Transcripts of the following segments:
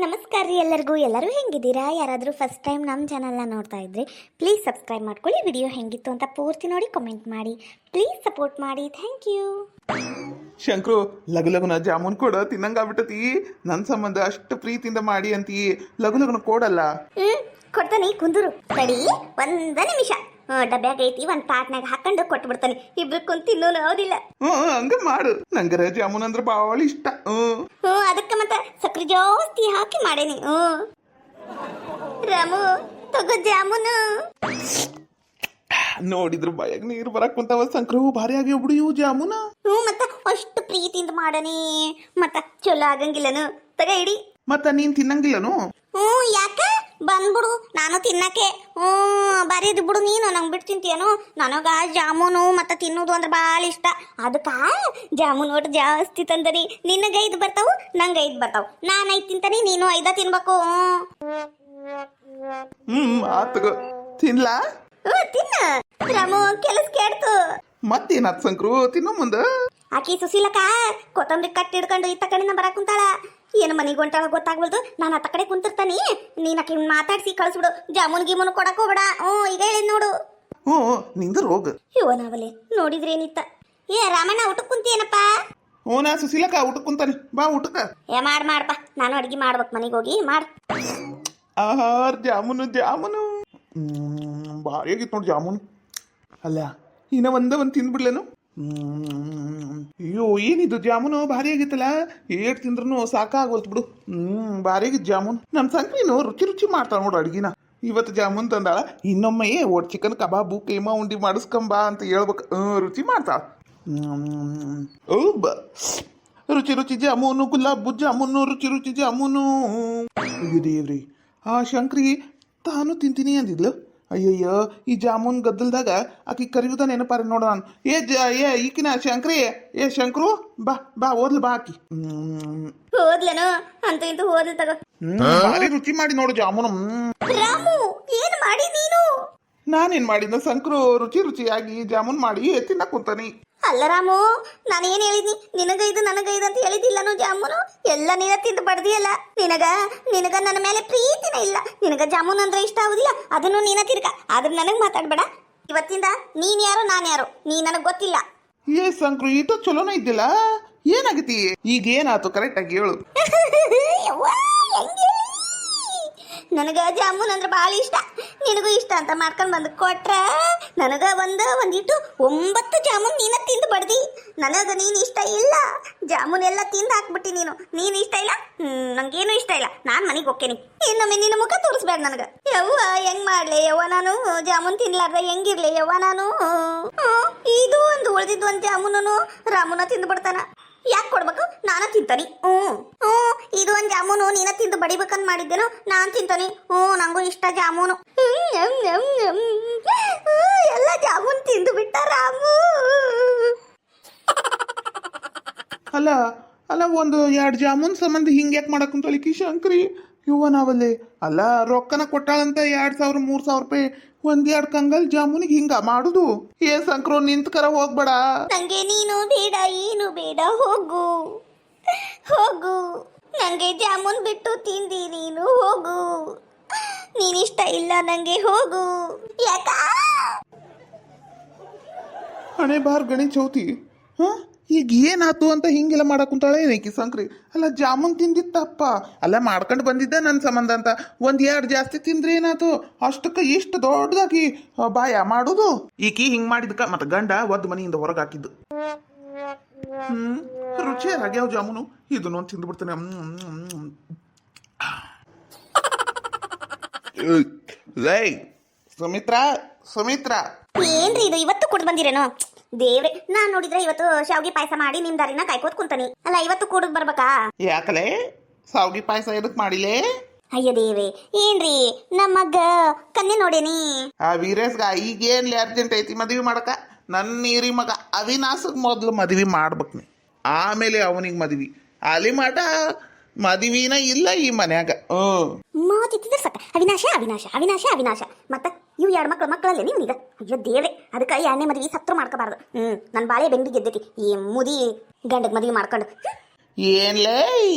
ನಮಸ್ಕಾರ ರೀ ಎಲ್ಲರಿಗೂ. ಎಲ್ಲರೂ ಹೆಂಗಿದ್ದೀರಾ? ಯಾರಾದರೂ ಫಸ್ಟ್ ಟೈಮ್ ನಮ್ಮ ಚಾನಲ್ನ ನೋಡ್ತಾ ಇದ್ರೆ ಪ್ಲೀಸ್ ಸಬ್ಸ್ಕ್ರೈಬ್ ಮಾಡ್ಕೊಳ್ಳಿ. ವಿಡಿಯೋ ಹೆಂಗಿತ್ತು ಅಂತ ಪೂರ್ತಿ ನೋಡಿ ಕಮೆಂಟ್ ಮಾಡಿ. ಪ್ಲೀಸ್ ಸಪೋರ್ಟ್ ಮಾಡಿ. Thank you. ಶಂಕ್ರು, ಲಘುನ ಜಾಮೂನ್ ಕೊಡ ತಿನ್ನಂಗಾಗ್ಬಿಟ್ಟತಿ. ನನ್ನ ಸಂಬಂಧ ಅಷ್ಟು ಪ್ರೀತಿಯಿಂದ ಮಾಡಿ ಅಂತೀ, ಲಘುನ ಕೊಡಲ್ಲ. ಕೊಡ್ತಾನೆ, ಕುಂದೂರು ತಡಿ ಒಂದ ನಿಮಿಷ. ಡಬ್ಬ್ಯಾಗ ಐತಿ, ಒಂದು ತಾಟ್ನಾಗ ಹಾಕೊಂಡು ಕೊಟ್ಬಿಡ್ತಾನೆ. ಇಬ್ರು ಕುಂತು ತಿನ್ನೋನು ಹೌದಿಲ್ಲ? ಹಂಗ ಮಾಡು. ನಂಗರ ಜಾಮೂನ್ ಅಂದ್ರೆ ಭಾಳ ಇಷ್ಟ. ಅದಕ್ಕೆ ಮತ್ತೆ ಸಕ್ಕರೆ ಜಾಸ್ತಿ ಹಾಕಿ ಮಾಡೇನಿ. ರಾಮು ತಗೋ ಜಾಮೂನು. ನೋಡಿದ್ರು ಬಾಯಾಗ ನೀರು ಬರಕ್ ಕುಂತಾವ. ಸಂಕ್ರು ಭಾರಿ ಆಗ್ಯಾವ ಬಿಡು ಇವು ಜಾಮೂನ. ಮತ್ತ ಅಷ್ಟು ಪ್ರೀತಿಯಿಂದ ಮಾಡನಿ, ಮತ್ತ ಚಲೋ ಆಗಂಗಿಲ್ಲನು. ತಗ ಇಡಿ. ಮತ್ತ ನೀನ್ ತಿನ್ನಂಗಿಲ್ಲನು? ಯಾಕ ಬಂದ್ಬಿಡು, ನಾನು ತಿನ್ನಕ್ಕೆ. ಬರೀದ್ ಬಿಡು, ನೀನು ನಂಗೆ ಬಿಟ್ಟು ತಿಂತೀಯನು. ನನಗ ಜಾಮೂನು ಮತ್ತೆ ತಿನ್ನೋದು ಅಂದ್ರೆ ಭಾಳ ಇಷ್ಟ. ಅದಕ್ಕ ಜಾಮೂನ್ ಒಟ್ಟು ಜಾಸ್ತಿ ತಂದರಿ. ನಿನಗೆ 5 ಬರ್ತಾವು, ನಂಗೆ 5 ಬರ್ತಾವು. ನಾನು 5 ತಿಂತಾನೆ, ನೀನು 5 ತಿನ್ಬೇಕು. ಆತಗ ತಿನ್ಲಾ? ತಿನ್ನ ರಾಮು, ಕೆಲಸ ಕೇಳ್ತು. ಮತ್ತೇನಾತ್ ಸಂಕ್ರು, ತಿನ್ನೋ ಮುಂದ. ಆಕಿ ಸುಶೀಲಕ್ಕ ಕೊತ್ತಂಬರಿ ಕಟ್ಟಿ ಹಿಡ್ಕೊಂಡು ಇತ್ತ ಕಡೆನ ಬರಕ್ ಕುಂತಾಳ. ಏನು ಮನೆಗೆ ಹೊಂಟಾಳ ಗೊತ್ತಾಗ್ಬಲ್ದು. ನಾನು ಅತ್ತ ಕಡೆ ಕುಂತಿರ್ತಾನಿ, ನೀನ್ ಆಕಿ ಮಾತಾಡ್ಸಿ ಕಳಿಸ್ಬಿಡು. ಜಾಮೂನ್ ಗೀಮೂನು ಕೊಡಕ್ ಹೋಗ್ಬೇಡ. ಈಗ ಹೇಳಿ ನೋಡು. ನಿಂದ ರೋಗ ಇವ ನಾವಲೆ ನೋಡಿದ್ರೇನಿತ್ತ. ರಾಮಣ್ಣ ಊಟಕ್ಕೆ ಕುಂತೀನಪ್ಪ? ನಾ ಸುಶೀಲಕ್ಕ ಊಟಕ್ಕೆ ಕುಂತಾನೆ. ಬಾ ಊಟಕ್ಕ. ಮಾಡಪ್ಪ, ನಾನು ಅಡ್ಗೆ ಮಾಡ್ಬೇಕು. ಮನೆಗೆ ಹೋಗಿ ಮಾಡ್. ಆಹಾರ ಜಾಮೂನು ಜಾಮೂನು ಭಾರಿ ಆಗಿತ್ತು ನೋಡಿ ಜಾಮೂನು. ಅಲ್ಲ ಇನ್ನ ಒಂದ್ ತಿಂದ್ಬಿಡ್ಲೇನು? ಅಯ್ಯೋ, ಏನಿದು ಜಾಮೂನು ಭಾರಿ ಆಗಿತ್ತಲ್ಲ. ಏಟ್ ತಿಂದ್ರು ಸಾಕಾಗೋಲ್ತು ಬಿಡು. ಭಾರಿ ಆಗಿತ್ತು ಜಾಮೂನ್. ನಮ್ಮ ಸಂಕ್ರೀನು ರುಚಿ ಮಾಡ್ತಾಳ ನೋಡು ಅಡ್ಗಿನ. ಇವತ್ತು ಜಾಮೂನ್ ತಂದಾಳ. ಇನ್ನೊಮ್ಮೆ ಒಟ್ ಚಿಕನ್ ಕಬಾಬು ಕೈಮಾ ಉಂಡಿ ಮಾಡಿಸ್ಕೊಂಬಾ ಅಂತ ಹೇಳ್ಬೇಕು. ರುಚಿ ಮಾಡ್ತಾಳ. ರುಚಿ ಜಾಮೂನು, ಗುಲಾಬು ಜಾಮೂನು, ರುಚಿ ಜಾಮೂನು. ಅಯ್ಯೋ ದೇವ್ರಿ, ಆ ಶಂಕ್ರಿ ತಾನು ತಿಂತೀನಿ ಅಂದಿದ್ಲು. ಅಯ್ಯಯ್ಯೋ, ಈ ಜಾಮೂನ್ ಗದ್ದಲ್ದಾಗ ಆಕಿ ಕರಿಯುದ ನೆನಪಾರ ನೋಡ ನಾನು. ಈಕಿನ ಶಂಕ್ರಿ, ಶಂಕ್ರು ಬಾ ಓದ್ಲು ಬಾ ಆಕಿ. ಹೋದ್ಲೇನು? ಅಂತ ಇಂತ ಹೋದ್ಲು ತಗೋ. ಭಾರಿ ರುಚಿ ಮಾಡಿ ನೋಡು ಜಾಮೂನು. ರಾಮು, ಏನ್ ಮಾಡಿ ನೀನು? ನಾನೇನ್ ಮಾಡಿದ್ನ ಸಂಕ್ರು, ರುಚಿಯಾಗಿ ಜಾಮೂನ್ ಮಾಡಿ ತಿನ್ನಕ್ ಕುಂತಾನಿ. ಅಲ್ಲ ರಾಮು, ನಾನೇನ್ ಹೇಳಿದ್ನಿ? ನಿನಗೈದು ನನಗೈದು ಅಂತ ಹೇಳಿದಿಲ್ಲನು ಜಾಮೂನು. ಎಲ್ಲ ನೀನ ತಿಂದು ಬಡ್ದಿಯಲ್ಲ. ನಿನಗ ನನ್ನ ಮೇಲೆ ಪ್ರೀತಿನ ಇಲ್ಲ. ನಿನಗ ಜಾಮೂನ್ ಅಂದ್ರೆ ಇಷ್ಟ ಆಗುದಿಲ್ಲ, ಅದನ್ನು ನೀನ ತಿರ್ಗ. ಆದ್ರೆ ನನಗ್ ಮಾತಾಡ್ಬೇಡ. ಇವತ್ತಿಂದ ನೀನ್ ಯಾರೋ ನಾನ್ ಯಾರೋ ನೀ ನನಗ್ ಗೊತ್ತಿಲ್ಲ. ಸಂಕ್ರು, ಇದು ಚಲೋನ ಇದ್ದಿಲ್ಲ. ಏನಾಗತಿ ಈಗ? ಏನಾಯ್ತು ಕರೆಕ್ಟ್ ಆಗಿ ಹೇಳು. ನನಗ ಜಾಮೂನ್ ಅಂದ್ರೆ ಭಾಳ ಇಷ್ಟ. ನಿನಗೂ ಇಷ್ಟ ಅಂತ ಮಾಡ್ಕೊಂಡು ಬಂದು ಕೊಟ್ರ ನನಗ ಒಂದಿಟ್ಟು 9 ಜಾಮೂನ್ ನೀನ ತಿಂದು ಬಡ್ದಿ. ನನಗ ನೀನು ಇಷ್ಟ ಇಲ್ಲ. ಜಾಮೂನ್ ಎಲ್ಲ ತಿಂದು ಹಾಕ್ಬಿಟ್ಟಿ ನೀನು ಇಷ್ಟ ಇಲ್ಲ. ನಂಗೇನು ಇಷ್ಟ ಇಲ್ಲ. ನಾನು ಮನೆಗೆ ಹೋಗ್ತೇನೆ. ಇನ್ನೊಮ್ಮೆ ನಿನ್ನ ಮುಖ ತೋರಿಸ್ಬೇಡ ನನಗ. ಯವ್ವ, ಹೆಂಗ್ ಮಾಡ್ಲಿ ಯವ್ವ ನಾನು? ಜಾಮೂನ್ ತಿನ್ಲಾರ್ದ ಹೆಂಗಿರ್ಲಿ ಯವ್ವ ನಾನು? ಇದು ಉಳಿದಿದ್ದು ಒಂದು ಜಾಮೂನು ರಾಮುನ ತಿಂದು ಬಿಡ್ತಾನ. ಯಾಕೆ ಕೊಡ್ಬೇಕು? ನಾನ ತಿಂತಾನಿ. ಇದು ಒಂದು ಜಾಮೂನು ನೀನ ತಿಂದು ಬಡಿಬೇಕಂತ ಮಾಡಿದ್ದೇನು? ನಾನ್ ತಿಂತಾನಿ. ನಂಗೂ ಇಷ್ಟ ಜಾಮೂನು. ಎಲ್ಲ ಜಾಮೂನ್ ತಿಂದು ಬಿಟ್ಟ ರಾಮು. ಅಲ್ಲ 1-2 ಜಾಮೂನ್ ಸಂಬಂಧ ಹಿಂಗ್ ಯಾಕೆ ಮಾಡಕ್ ಕುಂತಳಿಕಿ ಶಂಕ್ರಿ? ನಾವಲ್ಲಿ ಅಲ್ಲ ರೊಕ್ಕನ ಕೊಟ್ಟಾಳಂತ 2,000-3,000 ರೂಪಾಯಿ 1-2 ಕಂಗಲ್ ಜಾಮೂನಿಗೆ ಹಿಂಗ ಮಾಡುದು? ಸಂಕ್ರು, ನಿಂತ್ಕರ ಹೋಗ್ಬೇಡ. ನಂಗೆ ನೀನು ಬೇಡ, ಏನು ಬೇಡ. ಹೋಗು. ನಂಗೆ ಜಾಮೂನ್ ಬಿಟ್ಟು ತಿಂದಿ ನೀನು. ಹೋಗು. ನೀನಿಷ್ಟ ಇಲ್ಲ ನಂಗೆ. ಹೋಗು. ಯಾಕ? ಹಣೆ ಬಾರ್ ಗಣಿ ಚೌತಿ. ಈಗ ಏನಾತು ಅಂತ ಹಿಂಗೆಲ್ಲ ಮಾಡಕ್ ಕುಂತಾಳೆ ಏನೈಕಿ ಸಂಕ್ರಿ? ಅಲ್ಲ ಜಾಮೂನ್ ತಿಂದಿತ್ತಪ್ಪ, ಅಲ್ಲ ಮಾಡ್ಕೊಂಡು ಬಂದಿದ್ದೆ ನನ್ನ ಸಂಬಂಧ ಅಂತ 1-2 ಜಾಸ್ತಿ ತಿಂದ್ರೆ ಏನಾತು? ಅಷ್ಟಕ್ಕೆ ಇಷ್ಟು ದೊಡ್ಡದಾಗಿ ಬಾಯ ಮಾಡುದು? ಈಕಿ ಹಿಂಗ್ ಮಾಡಿದ್ಕ ಮತ್ತ ಗಂಡ ಒದ್ದು ಮನೆಯಿಂದ ಹೊರಗೆ ಹಾಕಿದ್ದು. ರುಚಿಯಾಗ್ಯಾವ ಜಾಮೂನು. ಇದನ್ನೊಂದು ತಿಂದ್ಬಿಡ್ತಾನೆ. ಸುಮಿತ್ರಾ ಏನ್ರಿ ಇದು? ಇವತ್ತು ಕುಡ್ದು ಬಂದಿರೇನೋ? ದೇವ್ರೆ, ನಾನ್ ನೋಡಿದ್ರೆ ಇವತ್ತು ಶಾವ್ಗಿ ಪಾಯಸ ಮಾಡಿ ನಿಮ್ ದಾರಿನ ಕಾಯ್ಕೋತ್ ಕುಂತಾನಿ. ಅಲ್ಲ ಇವತ್ತು ಕುಡಿದ್ ಬರ್ಬೇಕಾ? ಯಾಕಲೆ ಶಾವ್ಗಿ ಪಾಯಸ ಎದಕ್ ಮಾಡಿಲೆ? ಅಯ್ಯ ದೇವ್ರೆ, ಏನ್ರಿ ನಮ್ಮಗ್ಗ ಕನ್ನೆ ನೋಡೇನಿ. ಆ ವೀರೇಶ್ಗ ಈಗೇನ್ಲಿ ಅರ್ಜೆಂಟ್ ಐತಿ ಮದ್ವಿ ಮಾಡಕ? ನನ್ನ ನೀರಿ ಮಗ ಅವಿನಾಶಗ್ ಮೊದ್ಲು ಮದ್ವಿ ಮಾಡ್ಬೇಕ್ ನೀ, ಆಮೇಲೆ ಅವನಿಗೆ ಮದ್ವಿ. ಅಲ್ಲಿ ಮಾಟ ಮದ್ವಿನ ಇಲ್ಲ ಈ ಮನ್ಯಾಗ. ಮಾತಿತ್ತಿದ್ರೆ ಸಕ ಅವಿನಾಶ ಮತ್ತ ಇವು 2 ಮಕ್ಕಳಲ್ಲೇ ನೀವೀಗ. ಅಯ್ಯೋ ದೇವ್ರೆ, ಅದಕ್ಕೆ 2ನೇ ಮದ್ವಿ ಸತ್ರು ಮಾಡ್ಕೋಬಾರ್ದು. ನನ್ನ ಬಾಳೆ ಬೆಂಡಿ ಗೆದ್ದೈತಿ ಈ ಮುದಿ ಗಂಡಗ್ ಮದ್ವಿ ಮಾಡ್ಕೊಂಡು. ಏನ್ಲೇ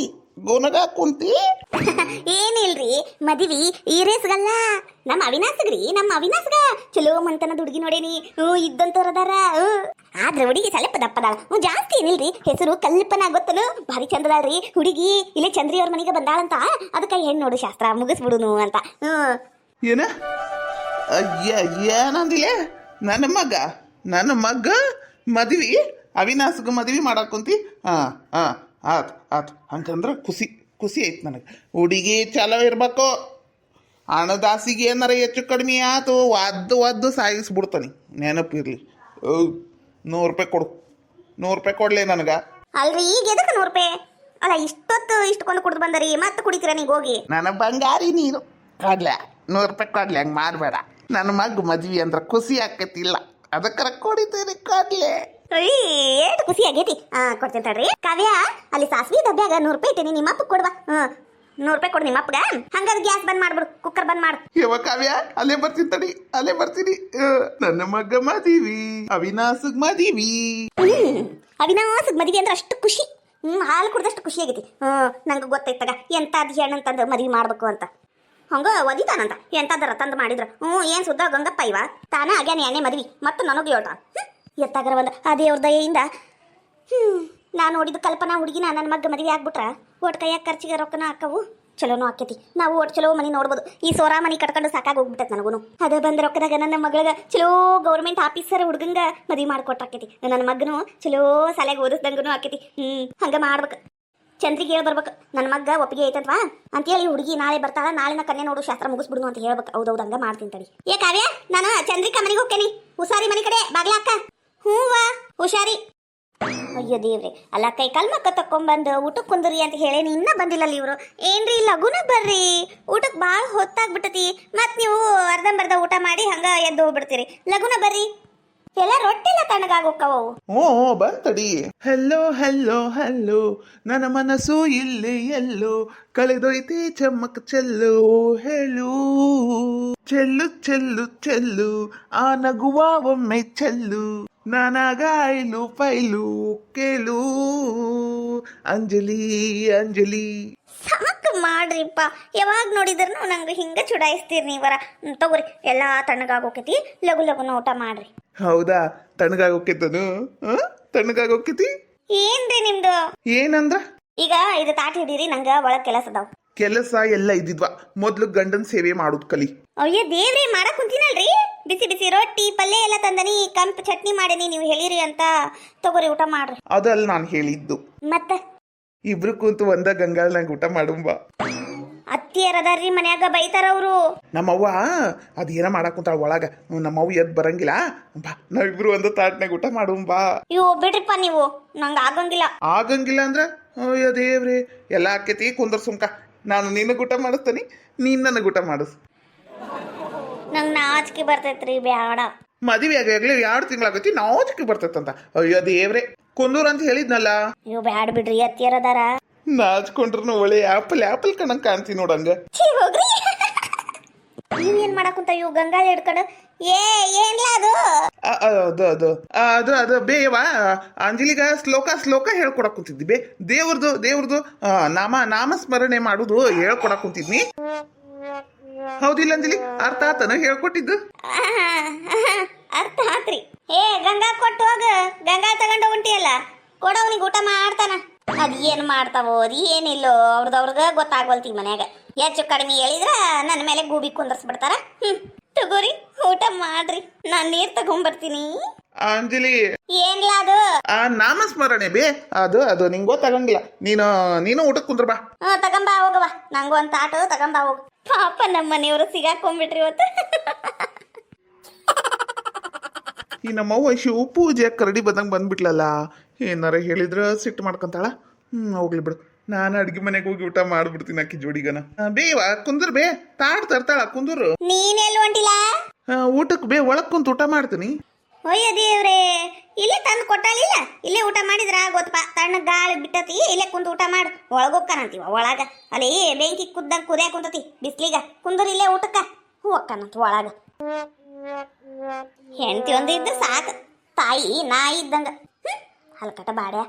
ಗುನಗ ಕುಂತಿ ಏನಿಲ್ರಿ ಮದ್ವಿ ಈ ರೇಸ್ಗಲ್ಲ ನಮ್ಮ ಅವಿನಾಸ್ಗ್ರಿ ನಮ್ಮ ಅವಿನಾಸ್ಗ ಚಲೋ ಮಂತನ ಹುಡುಗಿ ನೋಡೇನಿ ಇದ್ದಂತವ್ರ ಅದಾರ ಆದ್ರ ಹುಡುಗಿ ಸ್ವಲ್ಪ ದಪ್ಪದಾಳ ಜಾಸ್ತಿ ಏನಿಲ್ರಿ ಹೆಸರು ಕಲ್ಪನಾ ಗೊತ್ತನು ಭಾರಿ ಚಂದದಾಳ್ರಿ ಹುಡುಗಿ ಇಲ್ಲೇ ಚಂದ್ರಿ ಅವ್ರ ಮನೆಗೆ ಬಂದಾಳಂತ ಅದಕ್ಕೆ ಹೆಣ್ಣು ನೋಡು ಶಾಸ್ತ್ರ ಮುಗಿಸ್ಬಿಡುನು ಅಂತ ಏನ ಏನಂದಿಲ್ಲ ನನ್ನ ಮಗ ಮದ್ವಿ ಅವಿನಾಸ್ಗ ಮದ್ವಿ ಮಾಡಾಕುಂತಿ ಆತು ಹಂಗಂದ್ರೆ ಖುಷಿ ಐತ್ ನನಗೆ ಹುಡುಗಿ ಚಲೋ ಇರ್ಬೇಕು ಹಣದಾಸಿಗೆ ಏನಾರ ಹೆಚ್ಚು ಕಡಿಮೆ ಆತು ಒದ್ದು ಸಾಗಿಸ್ಬಿಡ್ತಾನೆ ನೆನಪಿರ್ಲಿ 100 ರೂಪಾಯಿ ಕೊಡು 100 ರೂಪಾಯಿ ಕೊಡ್ಲಿ ನನಗೆ ಅಲ್ರಿ ಈಗ ಎದಕ್ಕೆ 100 ರೂಪಾಯಿ ಅಲ್ಲ ಇಷ್ಟೊಂದು ಕುಡ್ದು ಬಂದರಿ ಮತ್ತೆ ಕುಡಿತೀರ ನೀವು ಹೋಗಿ ನನ್ನ ಬಂಗಾರಿ ನೀನು ಕೊಡ್ಲೆ 100 ರೂಪಾಯಿ ಕೊಡ್ಲಿ ಹಂಗೆ ಮಾಡಬೇಡ ನನ್ನ ಮಗ ಮದ್ವಿ ಅಂದ್ರೆ ಖುಷಿ ಆಕತಿಲ್ಲ ಅದಕ್ಕರ ಕೊಡಿತೀನಿ ಕೊಡ್ಲೆ ಏಟ್ ಖುಷಿ ಆಗೈತಿ ಕೊಡ್ತೀನಿ ತಡ್ರಿ ಕಾವ್ಯ ಅಲ್ಲಿ ಸಾಸ್ವಿ ಡಬ್ಬ್ಯಾಗ 100 ರೂಪಾಯಿ ಇಟ್ಟೇನಿ ನಿಮ್ಮ ಅಪ್ಪ ಕೊಡ್ವಾ 100 ರೂಪಾಯಿ ಕೊಡು ನಿಮ್ಮ ಅಪ್ಪಗ ಹಂಗಾದ್ರೆ ಗ್ಯಾಸ್ ಬಂದ್ ಮಾಡ್ಬಿಡು ಕುಕ್ಕರ್ ಬಂದ್ ಮಾಡು ಯವ ಕಾವ್ಯ ಅಲ್ಲೇ ಬರ್ತೀನಿ ನನ್ನ ಮಗ ಮದಿವಿ ಅವಿನಾಸಗ್ ಮದಿವಿ ಅವಿನಾಸಗ್ ಮದ್ವಿ ಅಂದ್ರೆ ಅಷ್ಟು ಖುಷಿ ಹಾಲು ಕುಡ್ದಷ್ಟು ಖುಷಿ ಆಗೈತಿ ನಂಗೆ ಗೊತ್ತೈತಗ ಎಂತಾದ್ ಹೆಣ್ಣಂತಂದು ಮದ್ವಿ ಮಾಡ್ಬೇಕು ಅಂತ ಹಂಗ ಒದಿತಾನಂತ ಎಂತಾದರ ತಂದು ಮಾಡಿದ್ರ ಏನ್ ಸುದ್ದ ಗಂಗಪ್ಪ ಇವ ತಾನ ಆಗ್ಯಾನ ಎಣ್ಣೆ ಮದ್ವಿ ಮತ್ತು ನನಗೆ ಹೇಳ್ತ ಎತ್ತಾಗರ ಒಂದು ಆ ದೇವ್ರ ದಯೆಯಿಂದ ನಾನು ನೋಡಿದ್ದು ಕಲ್ಪನಾ ಹುಡುಗಿನ ನನ್ನ ಮಗ ಮದುವೆ ಆಗ್ಬಿಟ್ರ ಒಟ್ಟು ಕೈಯಾಗ ಖರ್ಚಿಗೆ ರೊಕ್ಕನ ಹಾಕವು ಚಲೋನು ಆಕೈತಿ ನಾವು ಒಟ್ಟು ಚಲೋ ಮನೆ ನೋಡ್ಬೋದು ಈ ಸೋರಾ ಮನೆ ಕಟ್ಕೊಂಡು ಸಾಕಾಗಿ ಹೋಗ್ಬಿಟ್ಟೈತೆ ನನಗೂ ಅದ ಬಂದ ರೊಕ್ಕದಾಗ ನನ್ನ ಮಗಳಿಗೆ ಚಲೋ ಗೌರ್ಮೆಂಟ್ ಆಫೀಸರ್ ಹುಡುಗಂಗ ಮದುವೆ ಮಾಡಿಕೊಟ್ಟಾಕೈತಿ ನನ್ನ ಮಗನು ಚಲೋ ಶಾಲೆಗೆ ಓದಿಸ್ದಂಗೂ ಆಕೈತಿ ಹಂಗ ಮಾಡ್ಬೇಕು ಚಂದ್ರಿಗೆ ಹೇಳಿ ಬರ್ಬೇಕು ನನ್ನ ಮಗ ಒಪ್ಪಿಗೆ ಐತಂತ್ವಾ ಅಂತೇಳಿ ಹುಡುಗಿ ನಾಳೆ ಬರ್ತಾಳ ನಾಳಿನ ಕನ್ಯೆ ನೋಡು ಶಾಸ್ತ್ರ ಮುಗಿಸ್ಬಿಡು ಅಂತ ಹೇಳ್ಬೇಕು ಹೌದೌದು ಹಂಗ ಮಾಡ್ತೀನಿ ತಡಿ ಏ ಕಾವ್ಯ ನಾನು ಚಂದ್ರಿಕಾ ಮನೆಗೆ ಹೋಗ್ತೇನಿ ಹುಷಾರಿ ಮನೆ ಕಡೆ ಬಾಗ್ಲಾಕ ಹೂವಾ ಹುಷಾರಿ ಅಯ್ಯೋ ದೇವ್ರಿ ಅಲ್ಲ ಕೈ ಕಾಲ್ ಮಕ್ಕ ತಕೊಂಡ್ಬಂದು ಊಟಕ್ಕೆ ಕುಂದ್ರಿ ಅಂತ ಹೇಳೇನಿ ಇನ್ನ ಬಂದಿಲ್ಲಲ್ಲ ಇವರು ಏನ್ರಿ ಲಗುನ ಬರ್ರಿ ಊಟಕ್ಕೆ ಭಾಳ ಹೊತ್ತಾಗ್ಬಿಟ್ಟತಿ ಮತ್ ನೀವು ಅರ್ಧಂಬರ್ಧ ಊಟ ಮಾಡಿ ಹಂಗ ಎದ್ದು ಹೋಗ್ಬಿಡ್ತೀರಿ ಲಗುನ ಬರ್ರಿ ಎಲ್ಲ ರೊಟ್ಟಿಲ್ಲ ತಣ್ಣಗಾಗೋಕ್ಕವು ಬಂತಡಿ ಹೆಲ್ಲೋ ನನ್ನ ಮನಸ್ಸು ಇಲ್ಲಿ ಎಲ್ಲೋ ಕಳೆದೊಯ್ತಿ ಚಮ್ಮಕ್ ಚೆಲ್ಲು ಹೇಳು ಚೆಲ್ಲು ಆ ನಗುವ ಒಮ್ಮೆ ಚೆಲ್ಲು ನನಗಾಯ್ಲು ಫೈಲು ಕೇಳು ಅಂಜಲಿ ಸಾಕು ಮಾಡ್ರಿಪ್ಪ ಯಾವಾಗ ನೋಡಿದ್ರು ನಂಗೆ ಹಿಂಗ ಚುಡಾಯಿಸ್ತೀರಿ ನೀವರ ತಗೋರಿ ಎಲ್ಲಾ ತಣ್ಣಗಾಗೋಕೈತಿ ಲಗುನ ಊಟ ಮಾಡ್ರಿ ಹೌದಾ ತಣ್ಣಗಾಗೋಕೈತಿ ಏನ್ರಿ ನಿಮ್ದು ಏನಂದ್ರ ಈಗ ಇದು ತಾಟ್ ಹಿಡೀರಿ ನಂಗ ಒಳಗ್ ಕೆಲಸ ಅದಾವ ಕೆಲಸ ಎಲ್ಲ ಇದ್ದಿದ್ವಾ ಮೊದ್ಲು ಗಂಡನ್ ಸೇವೆ ಮಾಡುದ್ ಕಲಿ ಅಯ್ಯ ದೇವ್ರಿ ಮಾಡಕ್ ಕುಂತೀನಲ್ರಿ ಬಿಸಿ ರೊಟ್ಟಿ ಪಲ್ಯ ಎಲ್ಲ ತಂದನಿ ಕಂಪ್ ಚಟ್ನಿ ಮಾಡೇನಿ ನೀವು ಹೇಳಿರಿ ಅಂತ ತಗೋರಿ ಊಟ ಮಾಡ್ರಿ ಅದಲ್ಲ ನಾನು ಹೇಳಿದ್ದು ಮತ್ತೆ ಇಬ್ರು ಕೂತು ಒಂದ ಗಂಗಾಳನಾಗ ಊಟ ಮಾಡುಂಬ ಅತ್ತಿಯರದಾರ್ರಿ ಮನ್ಯಾಗ ಬೈತಾರ ಅವರು ನಮ್ಮವ್ವ ಅದೇನ ಮಾಡಕ್ ಕುಂತಾಳ ಒಳಗ ನಮ್ಮವ್ವ ಎದ್ ಬರಂಗಿಲ್ಲ ಬಾ ನಾವಿಬ್ರು ಒಂದ ತಾಟ್ನಾಗ ಊಟ ಮಾಡುಂಬಾ ಇವು ಬಿಡ್ರಿಪ್ಪ ನೀವು ನಂಗ ಆಗಂಗಿಲ್ಲ ಅಂದ್ರ ಅಯ್ಯೋ ದೇವ್ರಿ ಎಲ್ಲ ಆಕೈತಿ ಕುಂದ್ರ ಸುಮ್ಕ ನಾನು ನಿನಗ ಊಟ ಮಾಡಿಸ್ತಾನಿ ನೀನ್ ನನಗ ಊಟ ಮಾಡಿಸ್ ನಂಗ್ ನಾಚಿಕೆ ಬರ್ತೈತ್ರಿ ಬ್ಯಾಡ ಮದುವೆ ಆಗ್ಲಿ 2 ತಿಂಗಳಾಗೈತಿ ನಾಚಿಕೆ ಬರ್ತೈತಂತ ಅಯ್ಯೋ ದೇವ್ರೆ ಕುಂದೂರ್ ಅಂತ ಹೇಳಿದ್ನಲ್ಲ ಇವ್ ಬ್ಯಾಡ ಬಿಡ್ರಿ ಅತ್ತಿಯರದಾರ ನಾಚ್ಕೊಂಡ್ರು ಒಳ್ಳೆ ಆಪಲ್ ಕಣಂಗ್ ಕಾಣ್ತೀನಿ ನೋಡಂಗ ಹೋಗ್ರಿ ನೀವ್ ಏನ್ ಮಾಡಾಕುಂತ ಇವ್ ಗಂಗಾಳ ಹಿಡ್ಕೊಂಡು ಏನ್ಲ ಅದು ಬೇವಾ ಅಂಜಲಿಗ ಶ್ಲೋಕ ಹೇಳ್ಕೊಡಕ್ ಕುಂತಿದ್ದಿ ಬೇ ದೇವ್ರದು ನಾಮಸ್ಮರಣೆ ಮಾಡುದು ಹೇಳ್ಕೊಡಕ್ ಕುಂತಿದ್ನಿ ಹೌದಿಲ್ಲ ಅಂಜಲಿ ಅರ್ಥ ಆತನ ಹೇಳ್ಕೊಟ್ಟಿದ್ದು ಅರ್ಥ ಆತ್ರಿ ಗಂಗಾ ಕೊಟ್ಟು ಹೋಗ ಗಂಗಾ ತಗೊಂಡು ಹೊಂಟಿಯಲ್ಲ ಕೊಡವನಿಗೆ ಊಟ ಮಾಡ್ತಾನ ಅದ್ ಏನ್ ಮಾಡ್ತಾವೋ ಅದ್ ಏನಿಲ್ಲೋ ಅವ್ರದವ್ರಗ ಗೊತ್ತಾಗ್ವಲ್ತಿ ಮನ್ಯಾಗ ಹೆಚ್ಚು ಕಡಿಮೆ ಹೇಳಿದ್ರ ನನ್ನ ಮೇಲೆ ಗೂಬಿ ಕುಂದರ್ಸ್ಬಿಡ್ತಾರ ತಗೋರಿ ಊಟ ಮಾಡ್ರಿ ನಾನ್ ನೀರ್ ತಗೊಂಡ್ಬರ್ತೀನಿ ಅಂಜಲಿ ಏನ್ಲ ಅದು ನಾಮಸ್ಮರಣೆ ಬೇ ಅದು ನಿಂಗ್ ಗೊತ್ತಾಗಂಗಿಲ್ಲ ನೀನು ಊಟಕ್ಕೆ ಕುಂದ್ರ ಬಾ ತಗೊಂಬಾ ಹೋಗವಾ ನಂಗೂ ಒಂದ್ ತಾಟು ತಗೊಂಬಾ ಹೋಗ ಪಾಪ ನಮ್ಮ ಮನೆಯವರು ಸಿಗಾಕೊಂಡ್ಬಿಟ್ರಿ ಇವತ್ತು ಈ ನಮ್ಮವ್ವ ಶಿವ ಪೂಜೆ ಕರಡಿ ಬಂದಂಗೆ ಬಂದ್ಬಿಟ್ಲಲ್ಲ ಏನಾರ ಹೇಳಿದ್ರ ಸಿಟ್ಟು ಮಾಡ್ಕೊಂತಾಳ ಹೋಗ್ಲಿ ಬಿಡು ನಾನು ಅಡ್ಗೆ ಮನೆಗೆ ಹೋಗಿ ಊಟ ಮಾಡ್ಬಿಡ್ತೀನಿ ಅಕ್ಕಿ ಜೋಡಿಗನ ಬೇವಾ ಕುಂದ್ರ ಬೇ ತಾಡ್ ತರ್ತಾಳ ಕುಂದ್ರು ನೀನೆಲ್ಲ ಹೊಂಟಿಲ್ಲ ಊಟಕ್ಕೆ ಬೇ ಒಳಗ್ ಕುಂತ ಊಟ ಮಾಡ್ತೀನಿ ಅಯ್ಯೋ ದೇವ್ರೇ ಇಲ್ಲೇ ತಂದು ಕೊಟ್ಟಾಲಿಲ್ಲ ಇಲ್ಲೇ ಊಟ ಮಾಡಿದ್ರ ಗೊತ್ತಪ್ಪ ತಣ್ಣ ಗಾಳಿ ಬಿಟ್ಟತಿ ಇಲ್ಲೇ ಕುಂತ ಊಟ ಮಾಡು ಒಳಗೋಕ್ಕನಂತೀವ ಒಳಗ ಅಲ್ಲಿ ಬೆಂಕಿ ಕುದ್ದಂಗೆ ಕುದಿಯಾಕ ಕುಂತತಿ ಬಿಸ್ಲಿಗ ಕುಂದ್ರ ಇಲ್ಲೇ ಊಟಕ್ಕ ಹೋಕ್ಕನಂತ ಒಳಗ ಹೆಂಡತಿ ಒಂದು ಇದ್ದ ಸಾಕು ತಾಯಿ ನಾ ಇದ್ದಂಗ ಹಲ್ಕಟ ಬಾಡ್ಯ